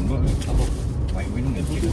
Enggak, Apa? main minum nggak sih?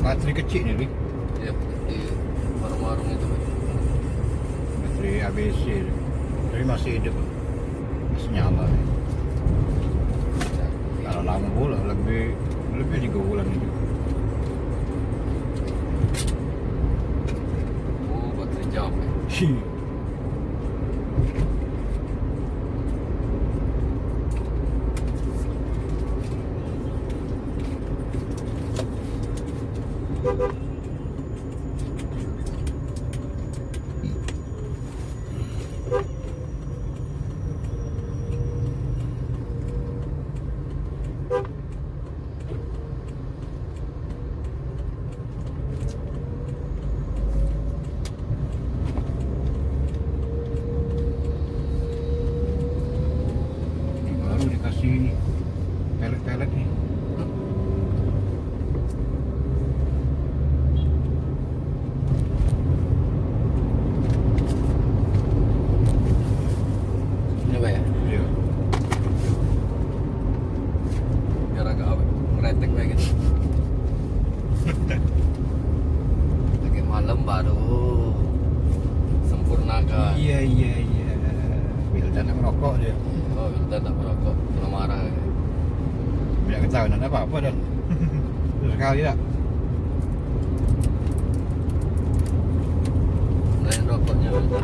Baterai kecil nih, Lik. Iya, di warung-warung itu. Baterai ABC. Tapi masih hidup. Masih nyala. Kalau lama pula, lebih 3 bulan itu. Oh, baterai jam ya. Ini baru dikasih pelet-pelet nih. Ini apa ya? Iya. Biar agak ngeretek kayak gitu. Lagi malam baru sempurnakan. Iya. Wildan yang merokok dia. Oh, kita tak merokok, kena marah. Tidak ketahuan apa-apa dan sekali tak. Lain rokoknya kita.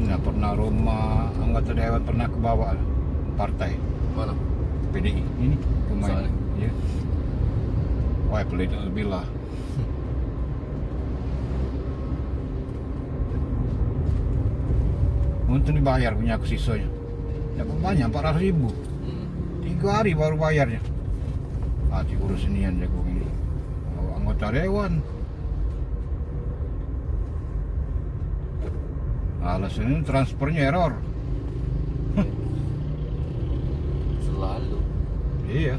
Nggak pernah rumah anggota dewan pernah ke bawah partai Mana? PDI ini pemain. Soalnya? Iya. Wah, pelit lebih lah. Untung dibayar punya aku sisanya. Dapat banyak 400.000. 3 hari baru bayarnya. Diurus inian jagung ini. Anggota dewan. Alasannya transfernya error. Selalu. Iya.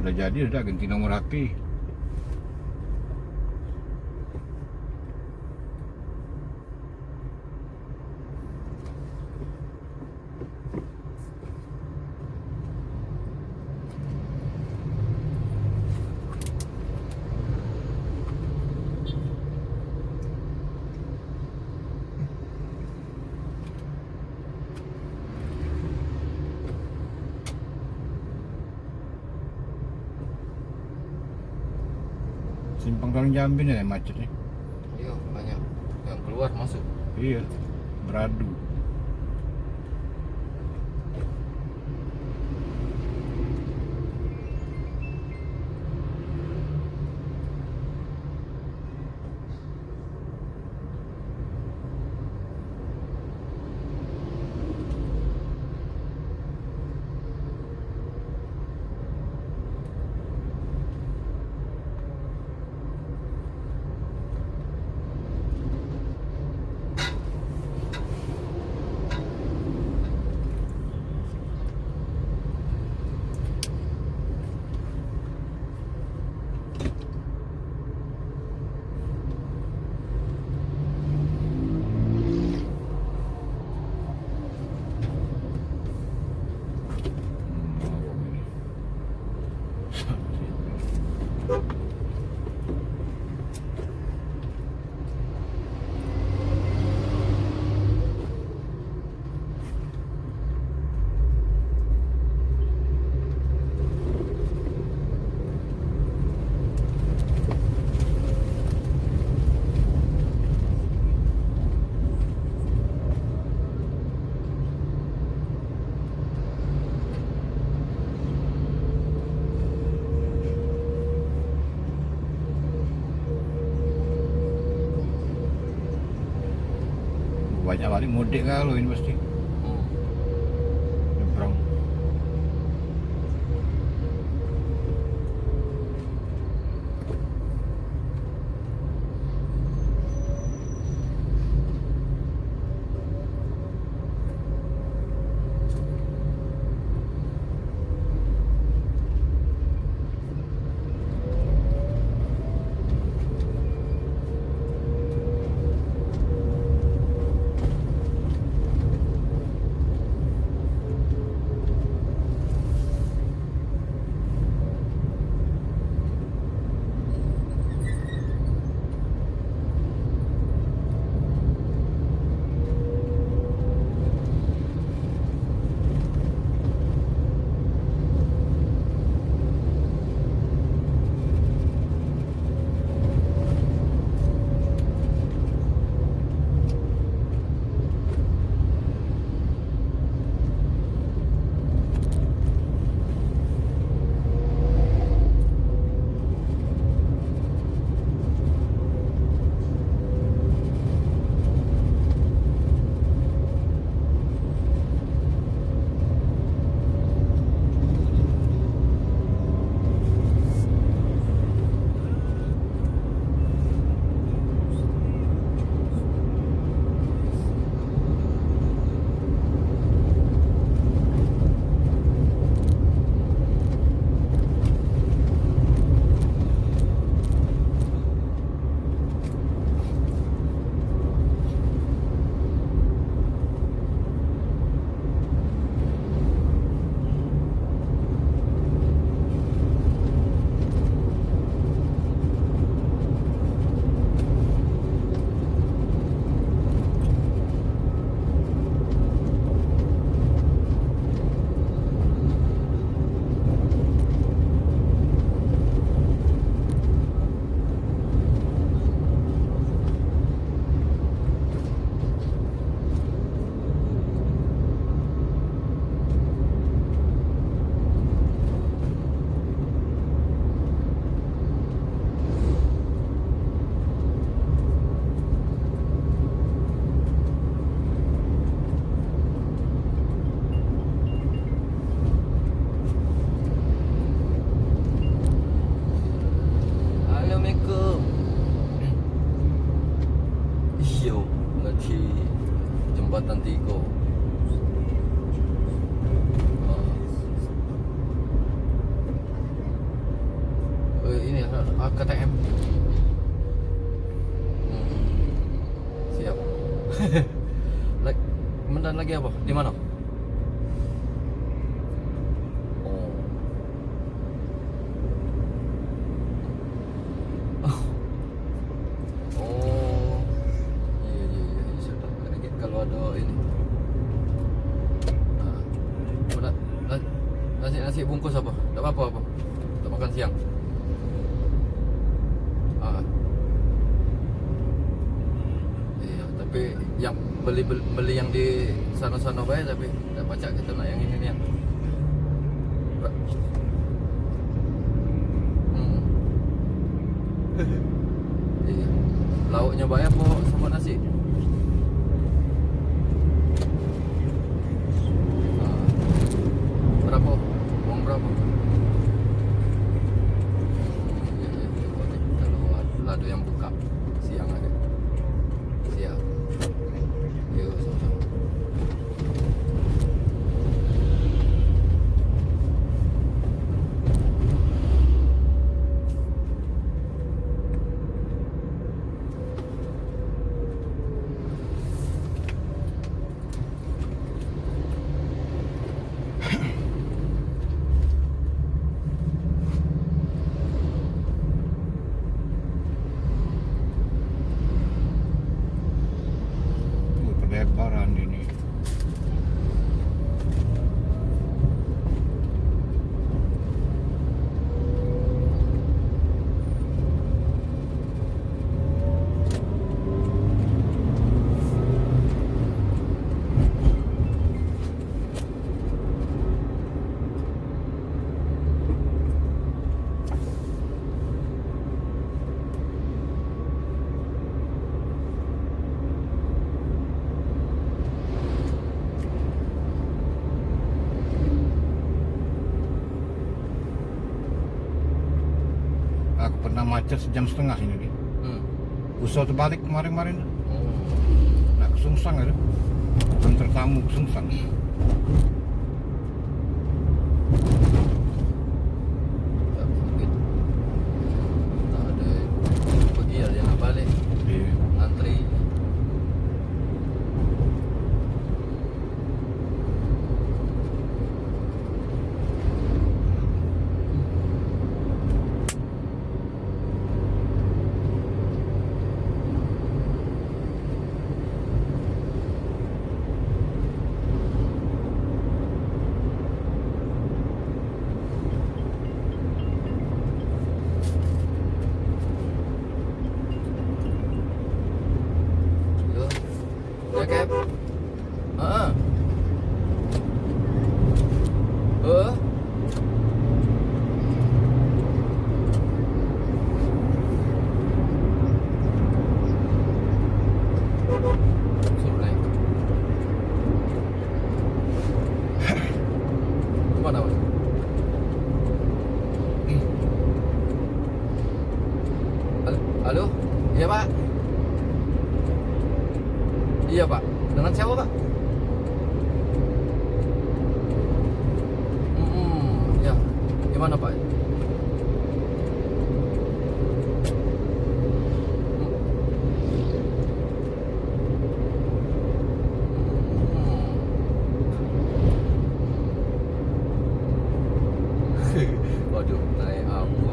sudah jadi, sudah ganti nomor HP. Simpang Talang Jambi nih macetnya. Iya, banyak yang keluar masuk. Iya, beradu. Banyak kali mudik kalau ini pasti nyebrang. KTM. Siap. Kemudian lagi apa? Di mana? Oh. Oh. Iya, sudah. Kalau ada ini. Nasi bungkus apa? Tak apa-apa. Untuk makan siang. Iya, tapi yang beli yang di sana-sana baik, tapi tak baca kita nak yang ini nih. Iya. Lauknya banyak apa sama nasi? Berapa? Uang berapa? Kalau ada yang buka siang ada. Siap. Yuk, sama-sama. Lebaran ini. Aku pernah macet sejam setengah ini nih. Usaha terbalik kemarin-kemarin. Nah, ke Sungsang ada. Antar tamu ke Sungsang. Tak ada pergi dia nak balik. Iya. Antri. Ya Cap. Suruh naik. Mana Pak? Halo? Iya Pak? Iya Pak. Dengan siapa Pak? Ya. Gimana Pak? Waduh, naik apa?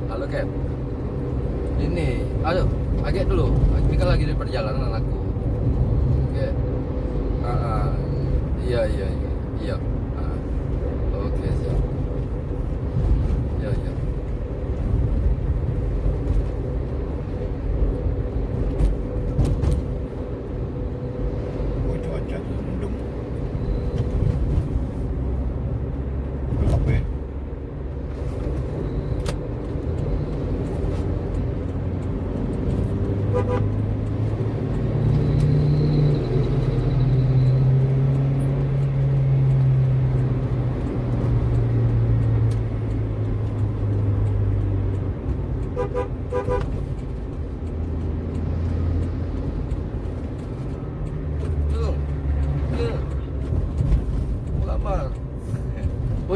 Halo Cap. Ini, aduh, agak dulu. Ini kan lagi di perjalanan aku. Oke. Iya. Oke, siap. Iya. Oh, cuaca mendung. Gelap ya.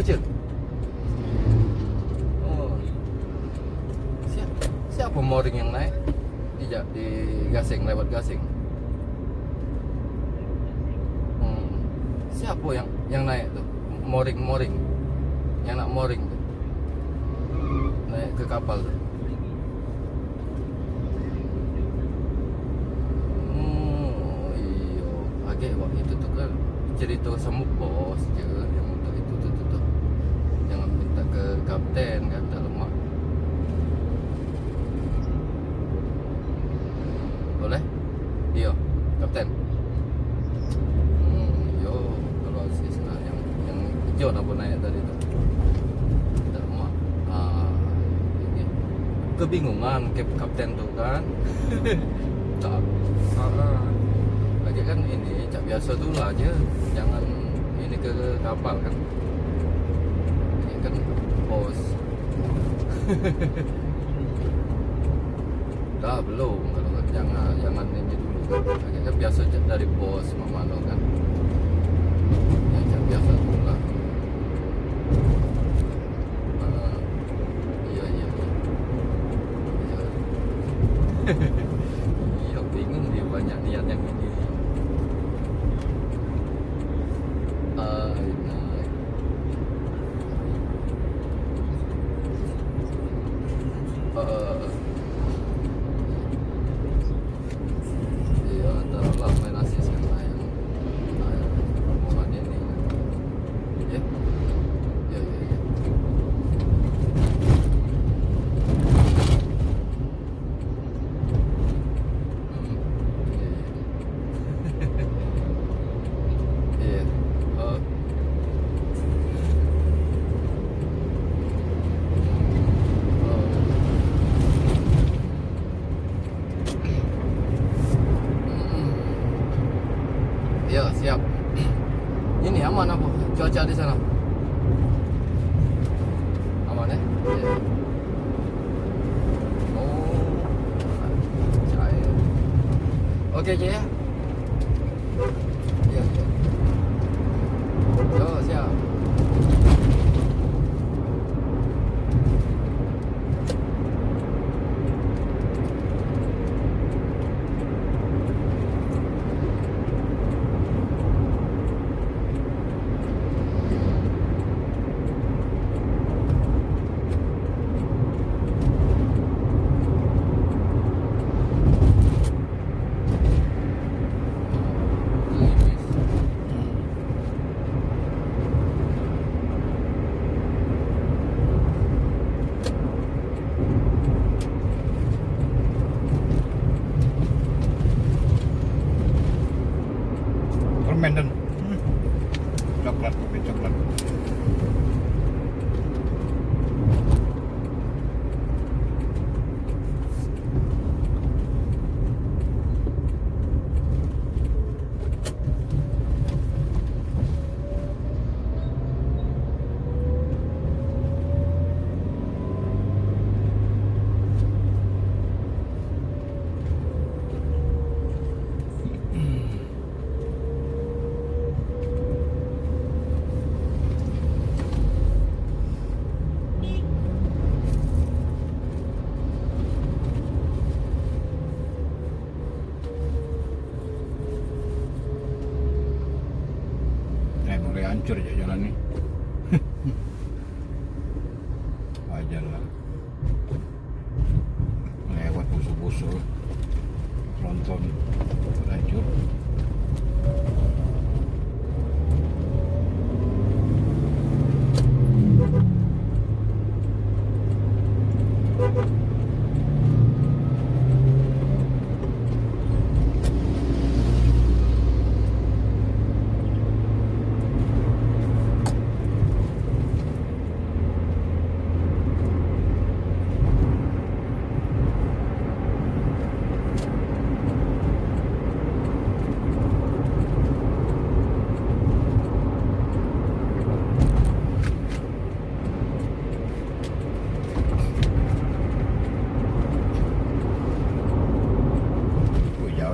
Bocil. Oh. Siapa mooring yang naik? Di gasing, lewat gasing. Siapa yang naik tuh? Mooring. Yang nak mooring tuh. Naik ke kapal tuh. Iya. Agak waktu itu tuh kan cerita sama bos je yang untuk itu tuh. Jangan minta ke kapten kan, tak lemak. Boleh? Iya, kapten. Yo, kalau sisna yang hijau apa naik tadi tu. Tak lemak. Ini. Kebingungan kapten tu kan. Tak. Lagi kan ini cak biasa dulu aja, jangan ini ke kapal kan. Ini kan bos. Dah belum, kalau kan jangan ini dulu kan. Lagi kan biasa dari bos mamano kan. Yang cak biasa dulu lah. Iya. Iya bingung dia banyak niat yang ini. Iya, taruhlah main asis yang lain. Rombongan ini. Ya. Ya. Iya. Ya, siap. Ini aman apa? Cuaca di sana? Aman ya? Ya. Oh, cair. Oke aja ya? Ya. Yo, siap. Permen dan coklat, kopi coklat. Mulai hancur aja jalan nih. Wajar lah. Lewat busuk-busuk, tronton hancur.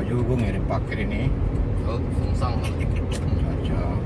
Jauh gue ngirim paket ini. Oh, sengsang. Cocok.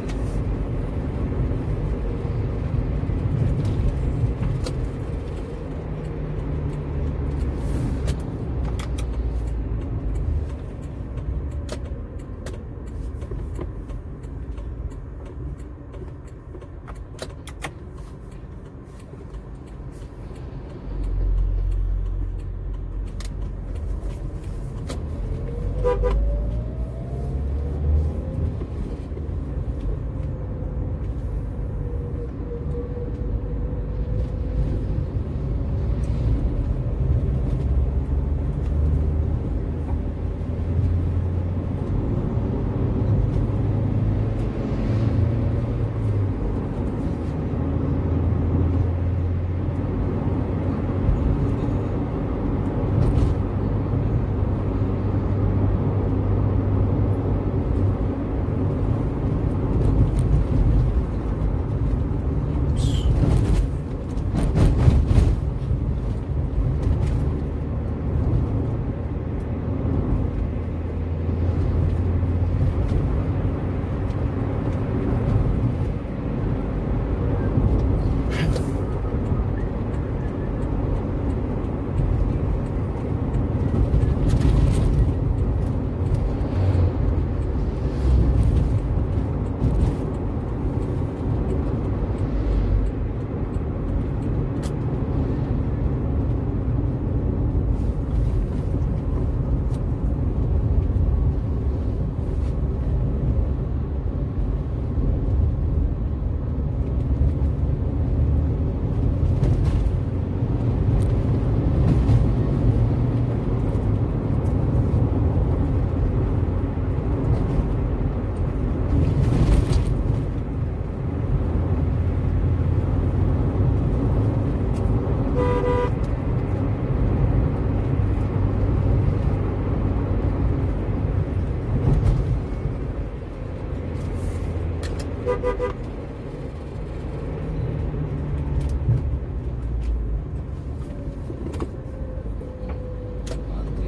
Antri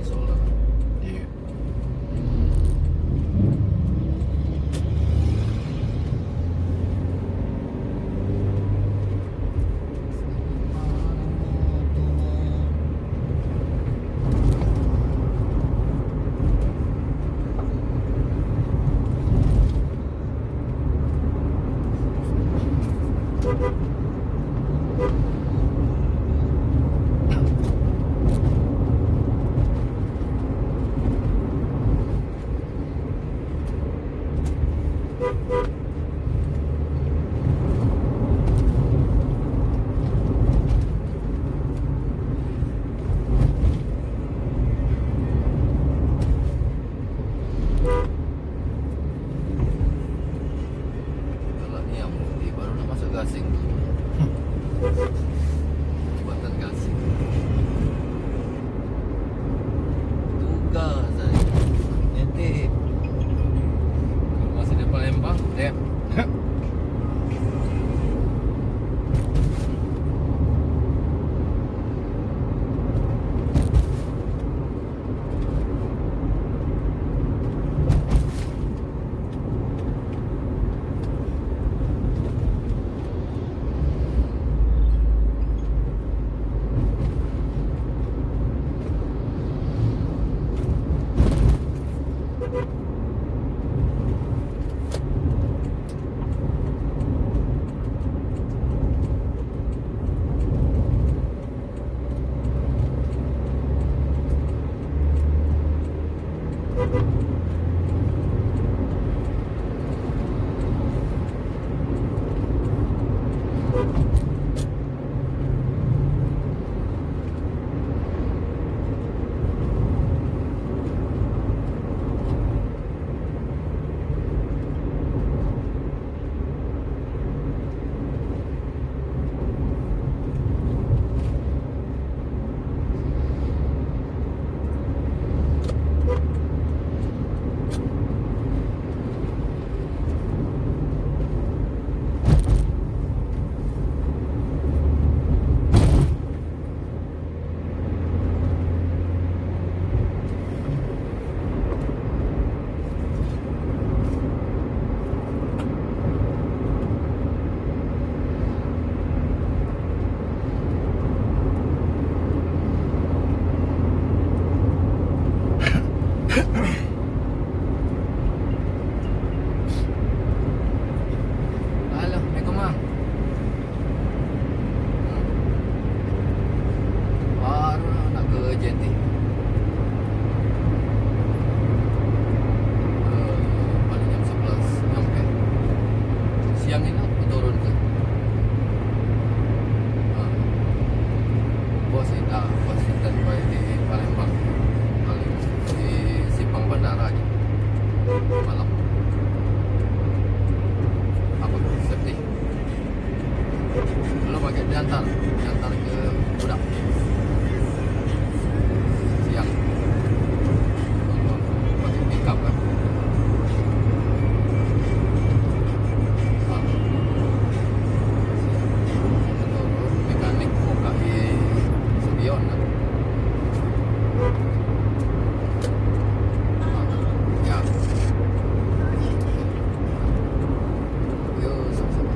soalnya. Iya. Kalau ini yang putih baru udah masuk gasing tuh. Buatan gasing. Tugas saya. Nitip. Kalau masih di Palembang, dep. Halo, Assalamualaikum Mang. Baru nak ke JT. Paling jam 11 nyampe. Siang ini aku turun ke. Bos standby di Palembang. Paling di Simpang Bandara aja. Malam. Apa tuh? Safety. Belum pakai diantar ke Budak. Siang. Pakai pick up kan. Mekanik buka di Subion kan. Ya. Yuk, sama-sama.